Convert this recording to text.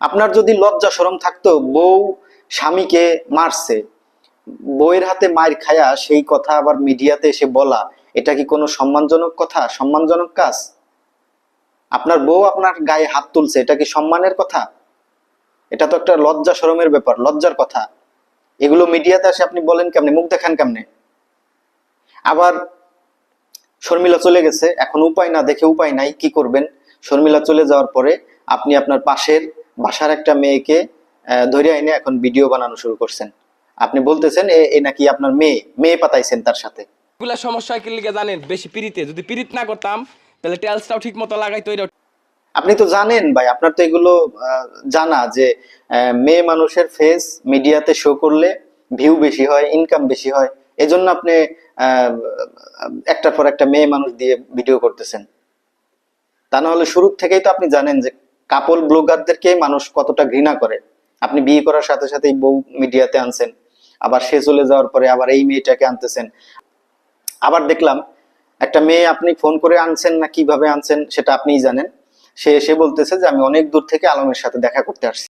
আপনার যদি লজ্জা শরম থাকতো, বউ স্বামীকে মারছে, বউয়ের হাতে মার খায়া সেই কথা আবার মিডিয়াতে এসে বলা, এটা কি কোনো সম্মানজনক কথা, সম্মানজনক কাজ? আপনার বউ আপনার গায়ে হাত তুলছে, এটা কি সম্মানের কথা? এটা তো একটা লজ্জা শরমের ব্যাপার, লজ্জার কথা। এগুলো মিডিয়াতে আসে আপনি বলেন কেমনে, মুখ দেখান কেমনে? আবার শর্মিলা চলে গেছে, এখন উপায় না দেখে উপায় নাই, কি করবেন? শর্মিলা চলে যাওয়ার পরে আপনি আপনার পাশের বাসার একটা মেয়েকে ধরে এনে এখন ভিডিও বানানো শুরু করছেন। আপনি বলতেছেন এ নাকি আপনার মেয়ে, মেয়ে পাতাইছেন তার সাথে। এগুলা সমস্যা কি লিগে জানেন? বেশি পিরিতে, যদি পিরিত না করতাম তাহলে টেলসটাও ঠিক মতো লাগাইতো। এটা আপনি তো জানেন ভাই, আপনার তো এগুলো জানা যে মেয়ে মানুষের ফেস মিডিয়াতে শো করলে ভিউ বেশি হয়, ইনকাম বেশি হয়। এজন্য আপনি আহ, একটার পর একটা মেয়ে মানুষ দিয়ে ভিডিও করতেছেন। তা না হলে শুরু থেকেই তো আপনি জানেন যে কাপল ব্লগারদেরকে মানুষ কতটা ঘৃণা করে। আপনি বিয়ে করার সাথে সাথেই বউ মিডিয়াতে আনছেন, আবার সে চলে যাওয়ার পরে আবার এই মেয়েটাকে আনতেছেন। আবার দেখলাম একটা মেয়ে আপনি ফোন করে আনছেন না কিভাবে আনছেন সেটা আপনিই জানেন। সে এসে বলতেছে যে আমি অনেক দূর থেকে আলমের সাথে দেখা করতে আসছি।